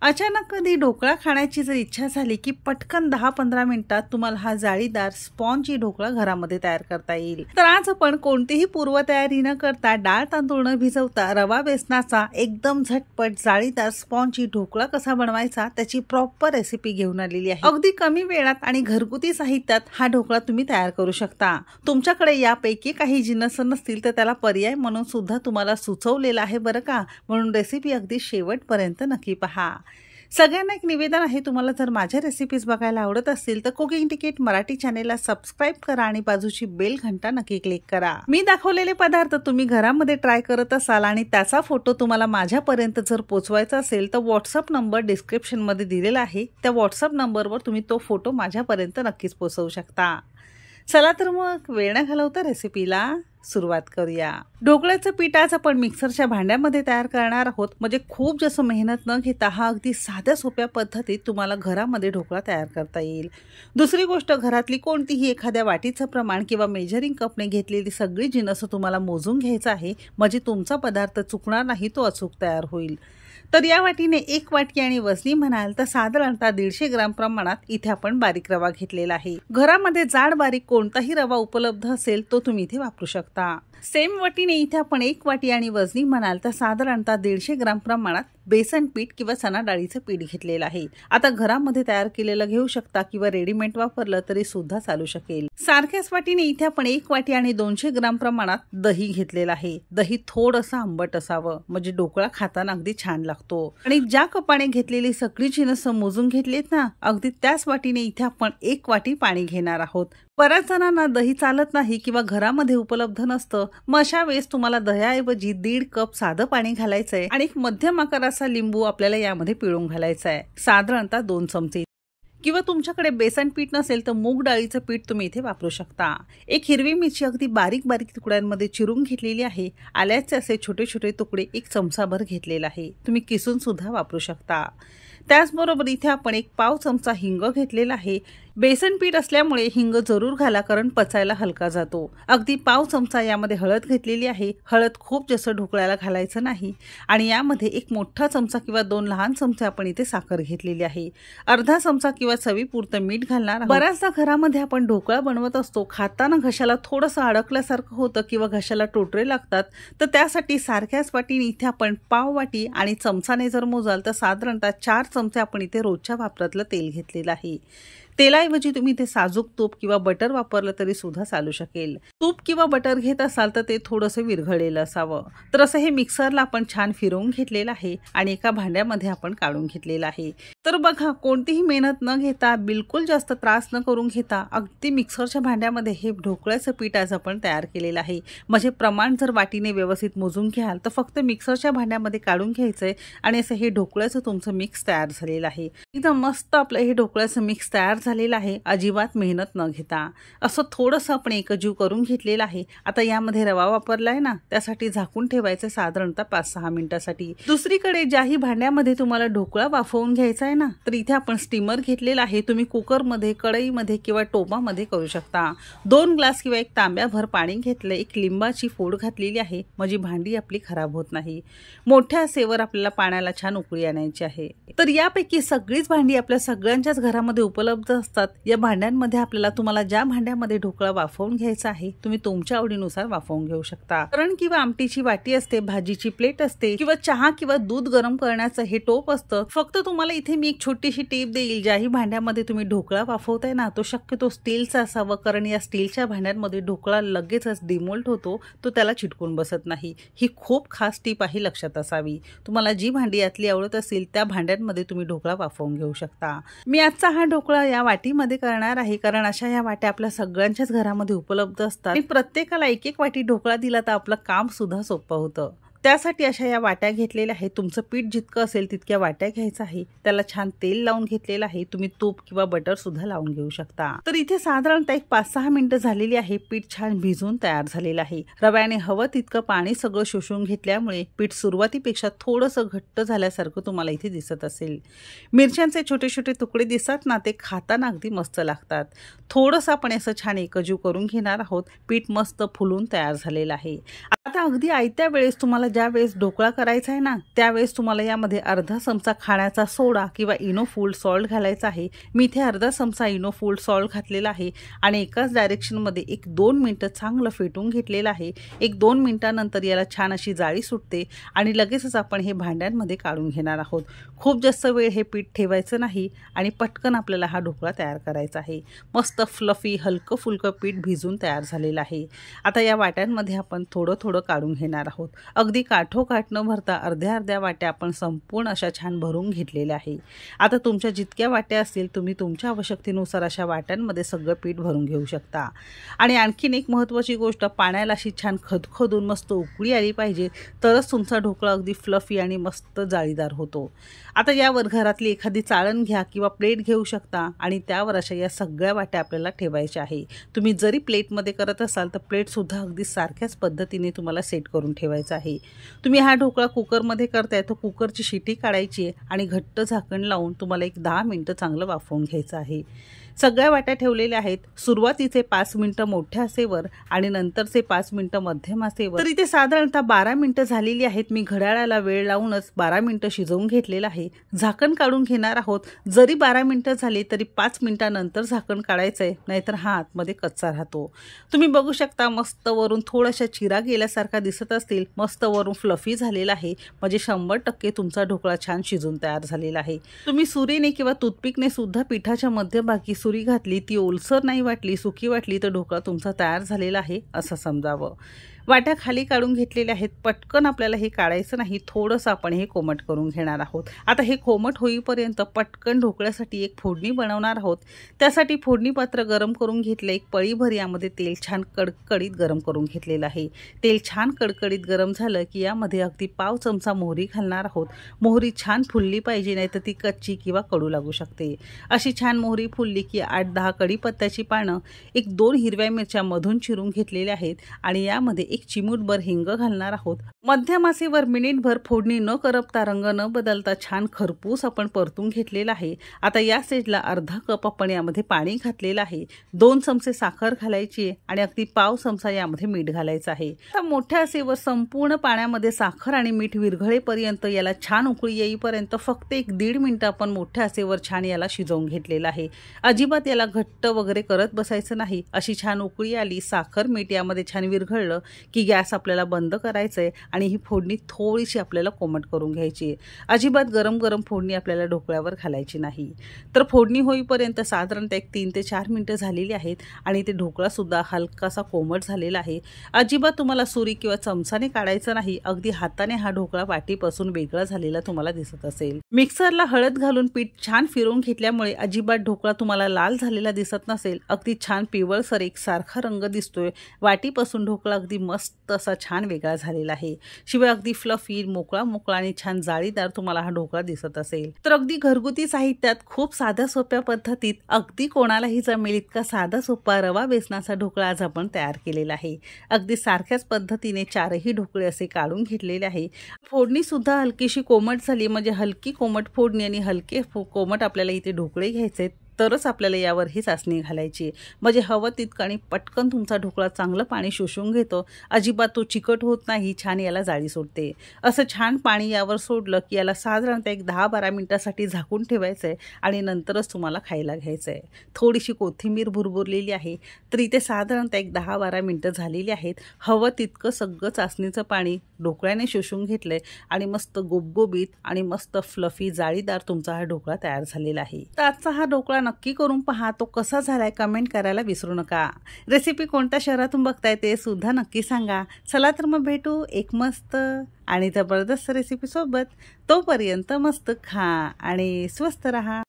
अचानक कधी ढोकळा खाण्याची जर इच्छा झाली की पटकन 10-15 मिनिटात तुम्हाला हा जाळीदार स्पॉन्जी ढोकळा घरामध्ये तयार करता येईल। तर आज आपण कोणतीही पूर्वतयारी न करता, डाळ तांदूळ न भिजवता, रवा बेसनाचा एकदम झटपट जाळीदार स्पॉन्जी ढोकळा कसा बनवायचा त्याची प्रॉपर रेसिपी घेऊन आलेली आहे। अगदी कमी वेळात आणि घरगुती साहित्यात हा ढोकळा तुम्ही तयार करू शकता। तुमच्याकडे यापैकी काही जिन्नस नसतील तर त्याला पर्याय म्हणून सुद्धा तुम्हाला सुचवलेला आहे बरं का, म्हणून रेसिपी अगदी शेवटपर्यंत नक्की पहा। सगळ्यांना एक निवेदन आहे, तुम्हाला जर माझ्या रेसिपीज बघायला आवडत असतील तर कुकिंग तिकीट मराठी चॅनेलला सबस्क्राइब करा आणि बाजूची बेल घंटा नक्की क्लिक करा। मी दाखवलेले पदार्थ तुम्ही घरामध्ये ट्राय करत असाल आणि त्याचा फोटो तुम्हाला माझ्यापर्यंत जर पोहोचवायचा असेल तर व्हॉट्सअप नंबर डिस्क्रिप्शन मध्ये दिलेला आहे, त्या व्हॉट्सअप नंबरवर तुम्ही तो फोटो माझ्यापर्यंत नक्कीच पोहोचवू शकता। चला तर मग वेळ न घालवता रेसिपीला सुरुवात करूया। ढोकळ्याचं पीठ आज आपण मिक्सरच्या भांड्यामध्ये तयार करणार आहोत, म्हणजे खूप जास्त मेहनत न घेता हा अगदी साध्या सोप्या पद्धतीत तुम्हाला घरामध्ये ढोकळा तयार करता येईल। दुसरी गोष्ट, घरातली कोणतीही एखाद्या वाटीचं प्रमाण किंवा मेजरिंग कपने घेतलेली सगळी जिन्नस तुम्हाला मोजून घ्यायचं आहे, म्हणजे तुमचा पदार्थ चुकणार नाही, तो अचूक तयार होईल। तर या वाटीने एक वाटी आणि वजनी म्हणाल तर साधारणतः 150 ग्राम प्रमाणात इथे आपण बारीक रवा घेतलेला आहे। घरामध्ये जाड बारीक कोणताही रवा उपलब्ध असेल तो तुम्ही इथे वापरू शकता। सेम वाटीने इथे आपण एक वाटी आणि वजनी म्हणाल तर साधारणतः 150 ग्राम प्रमाणात बेसन पीठ किंवा चना डाळीचं पीठ घेतलेलं आहे। आता घरामध्ये तयार केलेलं घेऊ शकता किंवा रेडीमेड वापरलं तरी सुद्धा चालू शकेल। सारख्याच वाटीने इथे आपण एक वाटी आणि 200 ग्राम प्रमाणात दही घेतलेलं आहे। दही थोडंसं आंबट असावं, म्हणजे ढोकळा खाताना अगदी छान लागतो। आणि ज्या कपाने घेतलेली सगळी जिन्नस मोजून घेतलीत ना, अगदी त्याच वाटीने इथे आपण एक वाटी पाणी घेणार आहोत। बऱ्याच जणांना दही चालत नाही किंवा घरामध्ये उपलब्ध नसतं, मग अशा वेळेस तुम्हाला दह्याऐवजी 1.5 कप साधं पाणी घालायचंय आणि एक मध्यम आकाराचा लिंबू आपल्याला यामध्ये पिळून घालायचा आहे, साधारणतः 2 चमचे। किंवा तुमच्याकडे बेसन पीठ नसेल तर मूग डाळीचं पीठ तुम्ही इथे वापरू शकता। एक हिरवी मिरची अगदी बारीक बारीक तुकड्यांमध्ये चिरून घेतलेली आहे। आल्याचे असे छोटे छोटे तुकडे 1 चमचाभर घेतलेला आहे, तुम्ही किसून सुद्धा वापरू शकता। त्याचबरोबर इथे आपण 1 पाव चमचा हिंग घेतलेला आहे। बेसन पीठ असल्यामुळे हिंग जरूर घाला, कारण पचायला हलका जातो। अगदी पाव चमचा यामध्ये हळद घेतलेली आहे। हळद खूप जास्त ढोकळ्याला घालायचं नाही। आणि यामध्ये 1 मोठा चमचा किंवा 2 लहान चमचे आपण इथे साखर घेतलेली आहे। अर्धा चमचा किंवा चवीपुरतं मीठ घालणार आहोत। बऱ्याचदा घरामध्ये आपण ढोकळा बनवत असतो, खाताना घशाला थोडंसं अडकल्यासारखं होतं किंवा घशाला टोटरे लागतात, तर त्यासाठी सारख्याच वाटीने इथे आपण पाव वाटी आणि चमचाने जर मोजाल तर साधारणतः 4 चमचे आपण इथे रोजच्या वापरातलं तेल घेतलेलं आहे। तेलाऐवजी तुम्ही ते साजूक तूप किंवा बटर वापरलं तरी सुद्धा चालू शकेल। तूप किंवा बटर घेत असाल तर ते थोडंसं विरघळलेलं असावं। तर असं हे मिक्सरला आपण छान फिरवून घेतलेलं आहे आणि एका भांड्यामध्ये आपण काढून घेतलेलं आहे। तर बघा, कोणतीही मेहनत न घेता, बिलकुल जास्त त्रास न करून घेता अगदी मिक्सरच्या भांड्यामध्ये हे ढोकळ्याचं पीठ आज आपण तयार केलेलं आहे। म्हणजे प्रमाण जर वाटीने व्यवस्थित मोजून घ्याल तर फक्त मिक्सरच्या भांड्यामध्ये काढून घ्यायचंय आणि असं हे ढोकळ्याचं तुमचं मिक्स तयार झालेलं आहे। एकदम मस्त आपलं हे ढोकळ्याचं मिक्स तयार झालेलं आहे, अजिबात मेहनत न घेता। असं थोडंसं आपण एकजीव करून घेतलेलं आहे। आता यामध्ये रवा वापरलाय ना, त्यासाठी झाकून ठेवायचं साधारणतः 5-6 मिनिटासाठी। दुसरीकडे ज्याही भांड्यामध्ये तुम्हाला ढोकळा वाफवून घ्यायचा आहे ना, तर इथे आपण स्टीमर घेतलेला आहे। तुम्ही कुकरमध्ये, कढईमध्ये किंवा टोपामध्ये करू शकता। 2 ग्लास किंवा 1 तांब्याभर पाणी घेतलं, 1 लिंबाची फोड घातलेली आहे, म्हणजे भांडी आपली खराब होत नाही। मोठ्या आचेवर आपल्याला पाण्याला छान उकळी आणायची आहे। तर यापैकी सगळीच भांडी आपल्या सगळ्यांच्याच घरामध्ये उपलब्ध असतात। या भांड्यांमध्ये आपल्याला, तुम्हाला ज्या भांड्यामध्ये ढोकळा वाफवून घ्यायचा आहे तुम्ही तुमच्या आवडीनुसार वाफवून घेऊ शकता। वरण किंवा आमटीची वाटी असते, भाजीची प्लेट असते किंवा चहा किंवा दूध गरम करण्याचं हे टोप असतं। फक्त तुम्हाला इथे मी एक छोटीशी टिप देईल, ज्याही भांड्यामध्ये तुम्ही ढोकळा वाफवताय ना, तो शक्यतो स्टीलचा असावा, कारण या स्टीलच्या भांड्यांमध्ये ढोकळा लगेचच डिमोल्ट होतो, तो त्याला चिटकून बसत नाही। ही खूप खास टिप आहे, लक्षात असावी। तुम्हाला जी भांडी यातली आवडत असेल त्या भांड्यांमध्ये तुम्ही ढोकळा वाफवून घेऊ शकता। मी आजचा हा ढोकळा या वाटीमध्ये करणार आहे, कारण अशा या वाट्या आपल्या सगळ्यांच्याच घरामध्ये उपलब्ध असतात आणि प्रत्येकाला 1-1 वाटी ढोकळा दिला तर आपलं काम सुद्धा सोपं होतं। त्यासाठी अशा या वाट्या घेतलेल्या आहेत। तुमचं पीठ जितकं असेल तितक्या वाट्या घ्यायचं आहे। त्याला छान तेल लावून घेतलेलं आहे, तुम्ही तूप किंवा बटर सुद्धा लावून घेऊ शकता। तर इथे साधारणतः 5-6 मिनिटं झालेली आहे। पीठ छान भिजून तयार झालेलं आहे। रव्याने हवं तितकं पाणी सगळं शोषून घेतल्यामुळे पीठ सुरुवातीपेक्षा थोडंसं घट्ट झाल्यासारखं तुम्हाला इथे दिसत असेल। मिरच्यांचे छोटे छोटे तुकडे दिसतात ना, ते खाताना अगदी मस्त लागतात। थोडंसं आपण असं छान एकजीव करून घेणार आहोत। पीठ मस्त फुलून तयार झालेलं आहे। आता आता अगदी आयत्या वेळेस तुम्हाला ज्या वेळेस ढोकळा करायचा आहे ना, त्यावेळेस तुम्हाला यामध्ये अर्धा चमचा खाण्याचा सोडा किंवा इनो फूड सॉल्ट घालायचा आहे. मी इथे अर्धा चमचा इनो फूड सॉल्ट घातलेला आहे आणि एकाच डायरेक्शनमध्ये 1-2 मिनिटं चांगलं फेटून घेतलेलं आहे. 1-2 मिनिटानंतर याला छान अशी जाळी सुटते आणि लगेचच आपण हे भांड्यांमध्ये काढून घेणार आहोत. खूप जास्त वेळ हे पीठ ठेवायचं नाही आणि पटकन आपल्याला हा ढोकळा तयार करायचा आहे. मस्त फ्लफी हलकं फुलकं पीठ भिजून तयार झालेलं आहे. आता या वाट्यांमध्ये आपण थोडं थोडं काढून घेणार आहोत. अगदी काठोकाठ न भरता अर्ध्या अर्ध्या वाट्या आपण संपूर्ण अशा छान भरून घेतलेल्या आहे. आता तुमच्या जितक्या वाट्या असतील तुम्ही तुमच्या आवश्यकतेनुसार अशा वाट्यांमध्ये सगळं पीठ भरून घेऊ शकता. आणि आणखीन एक महत्त्वाची गोष्ट, पाण्याला अशी छान खदखदून मस्त उकळी आली पाहिजे, तरच तुमचा ढोकळा अगदी फ्लफी आणि मस्त जाळीदार होतो. आता यावर घरातली एखादी चाळण घ्या किंवा प्लेट घेऊ शकता आणि त्यावर अशा या सगळ्या वाट्या आपल्याला ठेवायच्या आहे. तुम्ही जरी प्लेटमध्ये करत असाल तर प्लेटसुद्धा अगदी सारख्याच पद्धतीने तुम्हाला सेट करून ठेवायचा आहे. तुम्ही हा ढोकळा कुकरमध्ये करताय तर कुकरची शिटी काढायची आहे आणि घट्ट झाकण लावून तुम्हाला 10 मिनिटं चांगलं वाफवून घ्यायचं आहे. सगळ्या वाट्या ठेवलेल्या आहेत. सुरुवातीचे 5 मिनिटं मोठ्या आचेवर आणि नंतरचे 5 मिनिटं मध्यम आचेवर. तर इथे साधारणतः 12 मिनिटं झालेली आहेत. मी घड्याळाला वेळ लावूनच 12 मिनिटं शिजवून घेतलेलं आहे. झाकण काढून घेणार आहोत. जरी 12 मिनिटं झाली तरी 5 मिनिटानंतर झाकण काढायचं आहे, नाहीतर हा आतमध्ये कच्चा राहतो. तुम्ही बघू शकता मस्त वरून थोड्याशा चिरा गेल्यासारखा दिसत असतील. मस्त वरून फ्लफी झालेला आहे, म्हणजे 100% तुमचा ढोकळा छान शिजून तयार झालेला आहे. तुम्ही सुरीने किंवा टूथपिकने सुद्धा पिठाच्या मध्यभागी सुरी घातली, ती ओलसर नाही वाटली, सुकी वाटली तर ढोकळा तुमचा तयार झालेला आहे असं समजावं. वाट्या खाली काढून घेतलेल्या आहेत. पटकन आपल्याला हे काढायचं नाही, थोडंसं आपण हे कोमट करून घेणार आहोत. आता हे कोमट होईपर्यंत पटकन ढोकळ्यासाठी एक फोडणी बनवणार आहोत. त्यासाठी फोडणी पात्र गरम करून घेतलं. एक पळीभर यामध्ये तेल छान कडकडीत गरम करून घेतलेलं आहे. तेल छान कडकडीत गरम झालं की यामध्ये अगदी पाव चमचा मोहरी घालणार आहोत. मोहरी छान फुलली पाहिजे, नाही तर ती कच्ची किंवा कडू लागू शकते. अशी छान मोहरी फुलली की 8-10 कढीपत्त्याची पानं, 1-2 हिरव्या मिरच्या मधून चिरून घेतलेल्या आहेत आणि यामध्ये एक चिमूटभर हिंग घालणार आहोत. मध्यम आचेवर मिनिटभर फोडणी न करपता, रंग न बदलता छान खरपूस आपण परतून घेतलेला आहे. आता या स्टेजला अर्धा कप आपण यामध्ये पाणी घातलेलं आहे. 2 चमचे साखर घालायची आहे आणि अगदी पाव चमचा यामध्ये मीठ घालायचं आहे. आता मोठ्या आचेवर संपूर्ण पाण्यामध्ये साखर आणि मीठ विरघळेपर्यंत, याला छान उकळी येईपर्यंत फक्त 1-1.5 मिनिट आपण मोठ्या आचेवर छान याला शिजवून घेतलेलं आहे. अजिबात याला घट्ट वगैरे करत बसायचं नाही. अशी छान उकळी आली, साखर मीठ यामध्ये छान विरघळलं की गॅस आपल्याला बंद करायचं आहे आणि ही फोडणी थोडीशी आपल्याला कोमट करून घ्यायची आहे. अजिबात गरम गरम फोडणी आपल्याला ढोकळ्यावर घालायची नाही. तर फोडणी होईपर्यंत साधारणतः 3 ते 4 मिनिटं झालेली आहेत आणि ते ढोकळासुद्धा हलकासा कोमट झालेला आहे. अजिबात तुम्हाला सुरी किंवा चमचाने काढायचं नाही. अगदी हाताने हा ढोकळा वाटीपासून वेगळा झालेला तुम्हाला दिसत असेल. मिक्सरला हळद घालून पीठ छान फिरवून घेतल्यामुळे अजिबात ढोकळा तुम्हाला लाल झालेला दिसत नसेल. अगदी छान पिवळसर एकसारखा रंग दिसतोय. वाटीपासून ढोकळा अगदी मस्त असा छान वेगळा झालेला आहे. शिवाय अगदी फ्लफी, मोकळा मोकळा आणि छान जाळीदार तुम्हाला हा ढोकळा दिसत असेल. तर अगदी घरगुती साहित्यात खूप साध्या सोप्या पद्धतीत अगदी कोणालाही जमेल इतका साधा सोपा रवा बेसनाचा ढोकळा आज आपण तयार केलेला आहे. अगदी सारख्याच पद्धतीने 4ही ढोकळे असे काढून घेतलेले आहे. फोडणी सुद्धा हलकीशी कोमट झाली, म्हणजे हलकी कोमट फोडणी आणि हलके कोमट आपल्याला इथे ढोकळे घ्यायचे, तरच आपल्याला यावर ही चाचणी घालायची. म्हणजे हवं तितकं आणि पटकन तुमचा ढोकळा चांगलं पाणी शोषून घेतो. अजिबात तो चिकट होत नाही, छान याला जाळी सोडते. असं छान पाणी यावर सोडलं की याला साधारणतः 10-12 मिनिटासाठी झाकून ठेवायचं आहे आणि नंतरच तुम्हाला खायला घ्यायचं आहे. थोडीशी कोथिंबीर भुरभुरलेली आहे. तर इथे साधारणतः 10-12 मिनिटं झालेली आहेत. हवं तितकं सगळं चाचणीचं पाणी ढोकळ्याने शोषून घेतलंय आणि मस्त गुबगुबीत आणि मस्त फ्लफी जाळीदार तुमचा हा ढोकळा तयार झालेला आहे. तर आजचा हा ढोकळा नक्की करून पहा. तो कसा झालाय कमेंट करायला विसरू नका. रेसिपी कोणत्या शहरातून बघताय ते सुद्धा नक्की सांगा. चला तर मग भेटू एक मस्त आणि जबरदस्त रेसिपी सोबत. तोपर्यंत मस्त खा आणि स्वस्त रहा.